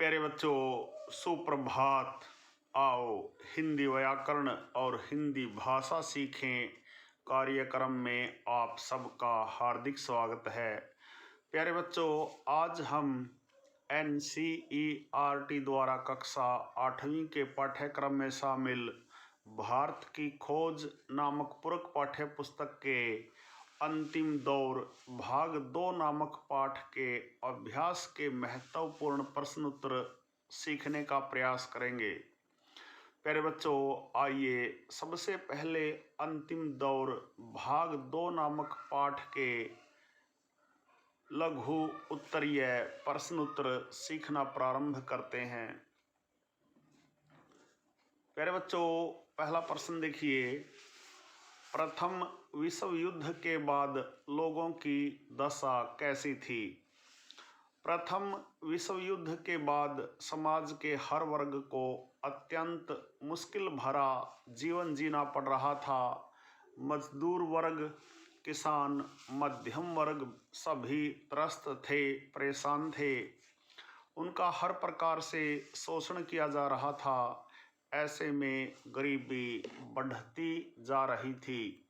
प्यारे बच्चों, सुप्रभात। आओ हिंदी व्याकरण और हिंदी भाषा सीखें कार्यक्रम में आप सबका हार्दिक स्वागत है। प्यारे बच्चों, आज हम NCERT द्वारा कक्षा 8वीं के पाठ्यक्रम में शामिल भारत की खोज नामक पूरक पाठ्य पुस्तक के अंतिम दौर भाग 2 नामक पाठ के अभ्यास के महत्वपूर्ण प्रश्न उत्तर सीखने का प्रयास करेंगे। प्यारे बच्चों, आइए सबसे पहले अंतिम दौर भाग 2 नामक पाठ के लघु उत्तरीय प्रश्न उत्तर सीखना प्रारंभ करते हैं। प्यारे बच्चों, पहला प्रश्न देखिए। प्रथम विश्व युद्ध के बाद लोगों की दशा कैसी थी? प्रथम विश्व युद्ध के बाद समाज के हर वर्ग को अत्यंत मुश्किल भरा जीवन जीना पड़ रहा था। मजदूर वर्ग, किसान, मध्यम वर्ग सभी त्रस्त थे, परेशान थे। उनका हर प्रकार से शोषण किया जा रहा था। ऐसे में गरीबी बढ़ती जा रही थी।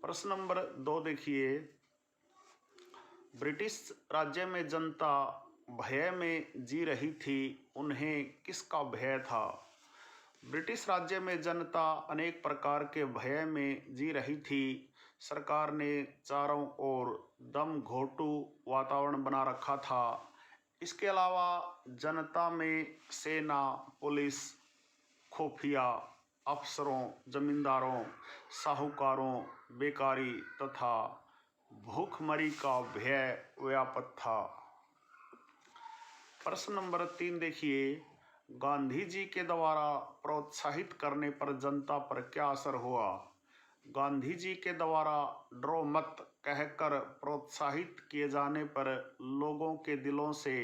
प्रश्न नंबर 2 देखिए। ब्रिटिश राज्य में जनता भय में जी रही थी। उन्हें किसका भय था? ब्रिटिश राज्य में जनता अनेक प्रकार के भय में जी रही थी। सरकार ने चारों ओर दम घोंटू वातावरण बना रखा था। इसके अलावा जनता में सेना, पुलिस, खुफिया अफसरों, जमींदारों, साहूकारों, बेकारी तथा भूखमरी का भय व्यापक था। प्रश्न नंबर 3 देखिए। गांधी जी के द्वारा प्रोत्साहित करने पर जनता पर क्या असर हुआ? गांधी जी के द्वारा डरो मत कहकर प्रोत्साहित किए जाने पर लोगों के दिलों से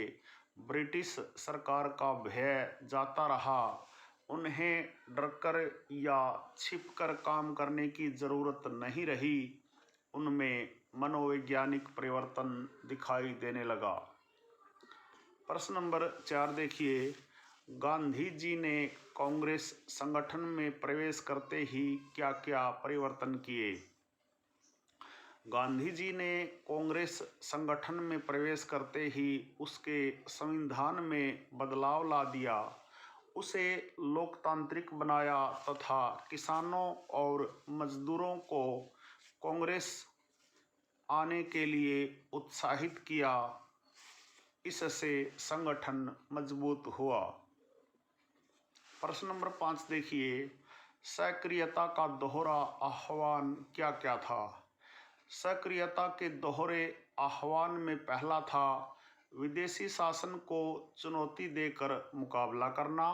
ब्रिटिश सरकार का भय जाता रहा। उन्हें डरकर या छिपकर काम करने की जरूरत नहीं रही। उनमें मनोवैज्ञानिक परिवर्तन दिखाई देने लगा। प्रश्न नंबर 4 देखिए। गांधी जी ने कांग्रेस संगठन में प्रवेश करते ही क्या क्या परिवर्तन किए? गांधी जी ने कांग्रेस संगठन में प्रवेश करते ही उसके संविधान में बदलाव ला दिया, उसे लोकतांत्रिक बनाया तथा किसानों और मजदूरों को कांग्रेस आने के लिए उत्साहित किया। इससे संगठन मजबूत हुआ। प्रश्न नंबर 5 देखिए। सक्रियता का दोहरा आह्वान क्या क्या था? सक्रियता के दोहरे आह्वान में पहला था विदेशी शासन को चुनौती देकर मुकाबला करना।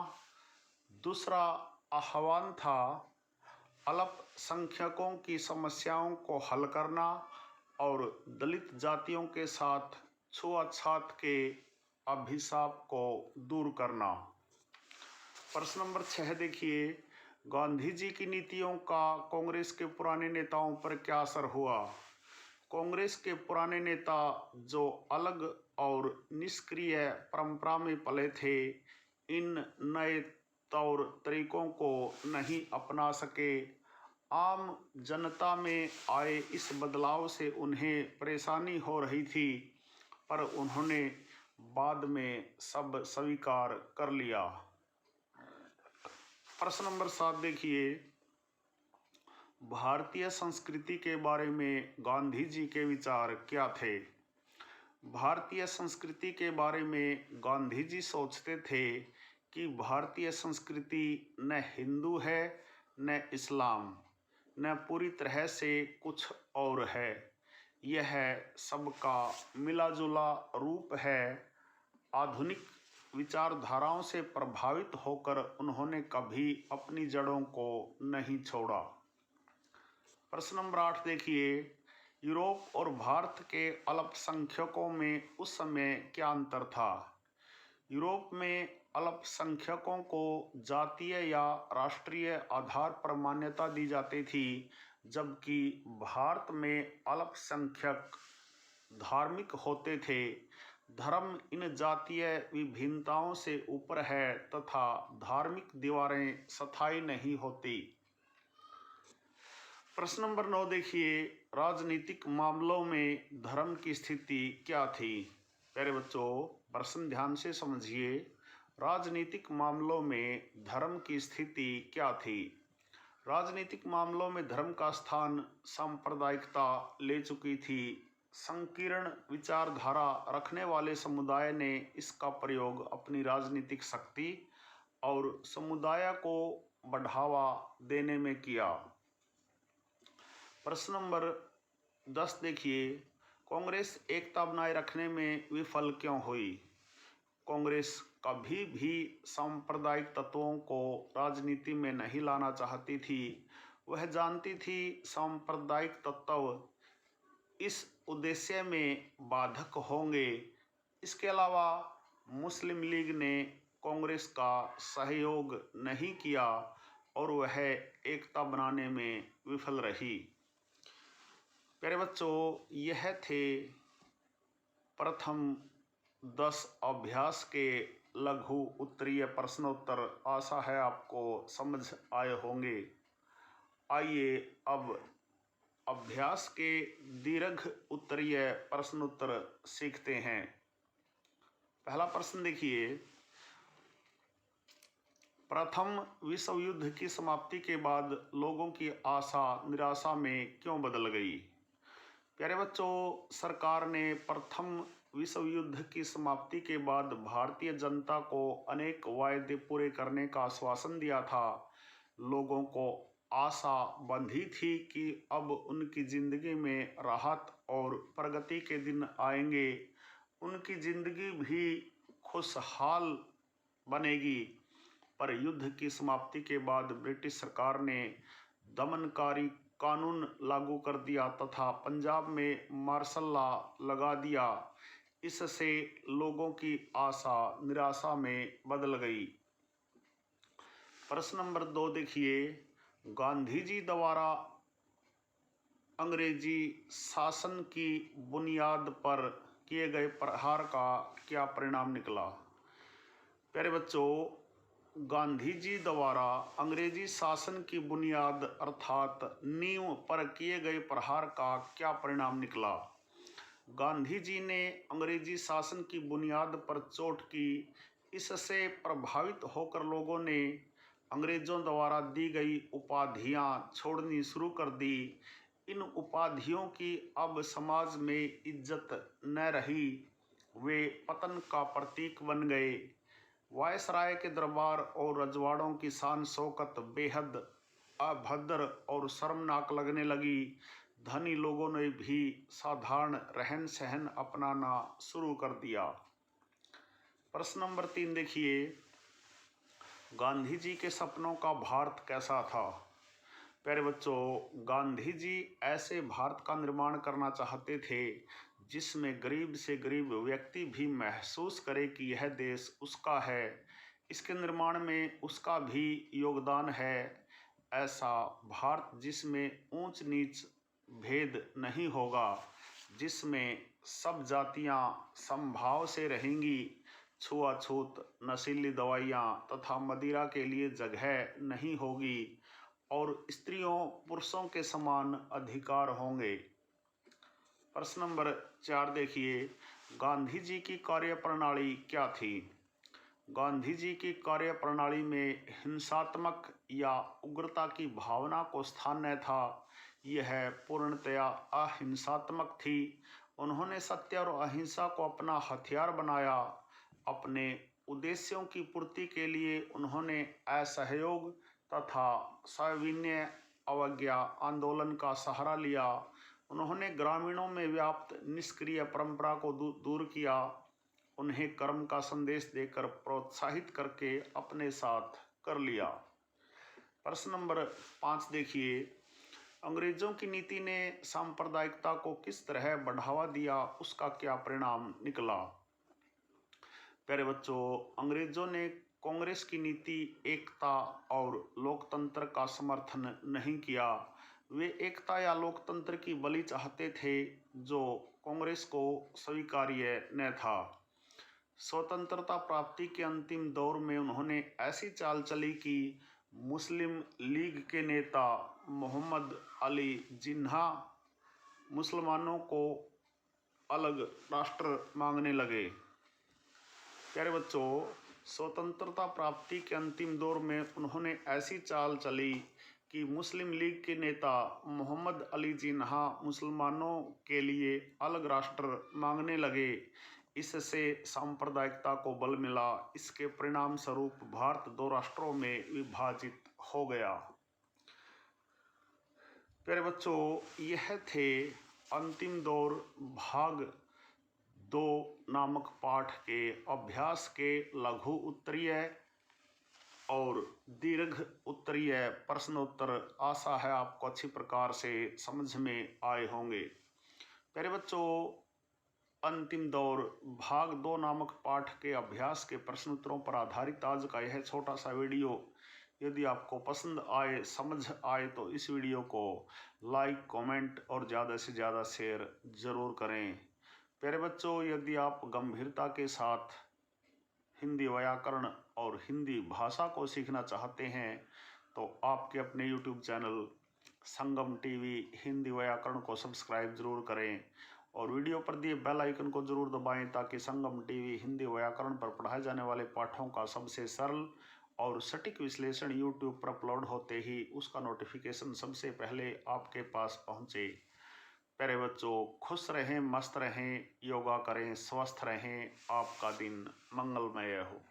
दूसरा आह्वान था अल्पसंख्यकों की समस्याओं को हल करना और दलित जातियों के साथ छुआछूत के अभिशाप को दूर करना। प्रश्न नंबर 6 देखिए। गांधी जी की नीतियों का कांग्रेस के पुराने नेताओं पर क्या असर हुआ? कांग्रेस के पुराने नेता जो अलग और निष्क्रिय परंपरा में पले थे, इन नए तौर तरीकों को नहीं अपना सके। आम जनता में आए इस बदलाव से उन्हें परेशानी हो रही थी, पर उन्होंने बाद में सब स्वीकार कर लिया। प्रश्न नंबर 7 देखिए। भारतीय संस्कृति के बारे में गांधी जी के विचार क्या थे? भारतीय संस्कृति के बारे में गांधी जी सोचते थे कि भारतीय संस्कृति न हिंदू है, न इस्लाम, न पूरी तरह से कुछ और है। यह सबका मिलाजुला रूप है। आधुनिक विचारधाराओं से प्रभावित होकर उन्होंने कभी अपनी जड़ों को नहीं छोड़ा। प्रश्न नंबर 8 देखिए। यूरोप और भारत के अल्पसंख्यकों में उस समय क्या अंतर था? यूरोप में अल्पसंख्यकों को जातीय या राष्ट्रीय आधार पर मान्यता दी जाती थी, जबकि भारत में अल्पसंख्यक धार्मिक होते थे। धर्म इन जातीय विभिन्नताओं से ऊपर है तथा धार्मिक दीवारें स्थायी नहीं होती। प्रश्न नंबर 9 देखिए, राजनीतिक मामलों में धर्म की स्थिति क्या थी। प्यारे बच्चों, प्रश्न ध्यान से समझिए। राजनीतिक मामलों में धर्म की स्थिति क्या थी। राजनीतिक मामलों में धर्म का स्थान सांप्रदायिकता ले चुकी थी। संकीर्ण विचारधारा रखने वाले समुदाय ने इसका प्रयोग अपनी राजनीतिक शक्ति और समुदाय को बढ़ावा देने में किया। प्रश्न नंबर 10 देखिए, कांग्रेस एकता बनाए रखने में विफल क्यों हुई। कांग्रेस कभी भी सांप्रदायिक तत्वों को राजनीति में नहीं लाना चाहती थी। वह जानती थी सांप्रदायिक तत्व इस उद्देश्य में बाधक होंगे। इसके अलावा मुस्लिम लीग ने कांग्रेस का सहयोग नहीं किया और वह एकता बनाने में विफल रही। प्यारे बच्चों, यह थे प्रथम 10 अभ्यास के लघु उत्तरीय प्रश्नोत्तर। आशा है आपको समझ आए होंगे। आइए अब अभ्यास के दीर्घ उत्तरीय प्रश्नोत्तर सीखते हैं। पहला प्रश्न देखिए, प्रथम विश्व युद्ध की समाप्ति के बाद लोगों की आशा निराशा में क्यों बदल गई। प्यारे बच्चों, सरकार ने प्रथम विश्व युद्ध की समाप्ति के बाद भारतीय जनता को अनेक वायदे पूरे करने का आश्वासन दिया था। लोगों को आशा बंधी थी कि अब उनकी जिंदगी में राहत और प्रगति के दिन आएंगे। उनकी जिंदगी भी खुशहाल बनेगी। पर युद्ध की समाप्ति के बाद ब्रिटिश सरकार ने दमनकारी कानून लागू कर दिया तथा पंजाब में मार्शल लॉ लगा दिया। इससे लोगों की आशा निराशा में बदल गई। प्रश्न नंबर 2 देखिए, गांधी जी द्वारा अंग्रेजी शासन की बुनियाद पर किए गए प्रहार का क्या परिणाम निकला। प्यारे बच्चों, गांधी जी द्वारा अंग्रेजी शासन की बुनियाद अर्थात नींव पर किए गए प्रहार का क्या परिणाम निकला। गांधी जी ने अंग्रेजी शासन की बुनियाद पर चोट की। इससे प्रभावित होकर लोगों ने अंग्रेजों द्वारा दी गई उपाधियां छोड़नी शुरू कर दी। इन उपाधियों की अब समाज में इज्जत न रही। वे पतन का प्रतीक बन गए। वायसराय के दरबार और रजवाड़ों की शान शौकत बेहद अभद्र और शर्मनाक लगने लगी। धनी लोगों ने भी साधारण रहन सहन अपनाना शुरू कर दिया। प्रश्न नंबर 3 देखिए, गांधी जी के सपनों का भारत कैसा था। प्यारे बच्चों, गांधी जी ऐसे भारत का निर्माण करना चाहते थे जिसमें गरीब से गरीब व्यक्ति भी महसूस करे कि यह देश उसका है, इसके निर्माण में उसका भी योगदान है। ऐसा भारत जिसमें ऊंच नीच भेद नहीं होगा, जिसमें सब जातियां समभाव से रहेंगी, छुआछूत, नशीली दवाइयां तथा मदिरा के लिए जगह नहीं होगी और स्त्रियों पुरुषों के समान अधिकार होंगे। प्रश्न नंबर 4 देखिए, गांधी जी की कार्यप्रणाली क्या थी। गांधी जी की कार्यप्रणाली में हिंसात्मक या उग्रता की भावना को स्थान न था। यह पूर्णतया अहिंसात्मक थी। उन्होंने सत्य और अहिंसा को अपना हथियार बनाया। अपने उद्देश्यों की पूर्ति के लिए उन्होंने असहयोग तथा सविनय अवज्ञा आंदोलन का सहारा लिया। उन्होंने ग्रामीणों में व्याप्त निष्क्रिय परंपरा को दूर किया। उन्हें कर्म का संदेश देकर प्रोत्साहित करके अपने साथ कर लिया। प्रश्न नंबर 5 देखिए, अंग्रेजों की नीति ने सांप्रदायिकता को किस तरह बढ़ावा दिया, उसका क्या परिणाम निकला। प्यारे बच्चों, अंग्रेजों ने कांग्रेस की नीति एकता और लोकतंत्र का समर्थन नहीं किया। वे एकता या लोकतंत्र की बलि चाहते थे जो कांग्रेस को स्वीकार्य न था। स्वतंत्रता प्राप्ति के अंतिम दौर में उन्होंने ऐसी चाल चली कि मुस्लिम लीग के नेता मोहम्मद अली जिन्ना मुसलमानों को अलग राष्ट्र मांगने लगे। प्यारे बच्चों, स्वतंत्रता प्राप्ति के अंतिम दौर में उन्होंने ऐसी चाल चली कि मुस्लिम लीग के नेता मोहम्मद अली जिन्ना मुसलमानों के लिए अलग राष्ट्र मांगने लगे। इससे सांप्रदायिकता को बल मिला। इसके परिणाम स्वरूप भारत दो राष्ट्रों में विभाजित हो गया। प्यारे बच्चों, यह थे अंतिम दौर भाग 2 नामक पाठ के अभ्यास के लघु उत्तरीय और दीर्घ उत्तरीय प्रश्नोत्तर। आशा है आपको अच्छी प्रकार से समझ में आए होंगे। प्यारे बच्चों, अंतिम दौर भाग 2 नामक पाठ के अभ्यास के प्रश्नोत्तरों पर आधारित आज का यह छोटा सा वीडियो यदि आपको पसंद आए, समझ आए तो इस वीडियो को लाइक, कमेंट और ज़्यादा से ज़्यादा शेयर ज़रूर करें। प्यारे बच्चों, यदि आप गंभीरता के साथ हिंदी व्याकरण और हिंदी भाषा को सीखना चाहते हैं तो आपके अपने YouTube चैनल संगम टीवी हिंदी व्याकरण को सब्सक्राइब जरूर करें और वीडियो पर दिए बेल आइकन को जरूर दबाएं ताकि संगम टीवी हिंदी व्याकरण पर पढ़ाए जाने वाले पाठों का सबसे सरल और सटीक विश्लेषण YouTube पर अपलोड होते ही उसका नोटिफिकेशन सबसे पहले आपके पास पहुंचे। प्यारे बच्चों, खुश रहें, मस्त रहें, योगा करें, स्वस्थ रहें, आपका दिन मंगलमय हो।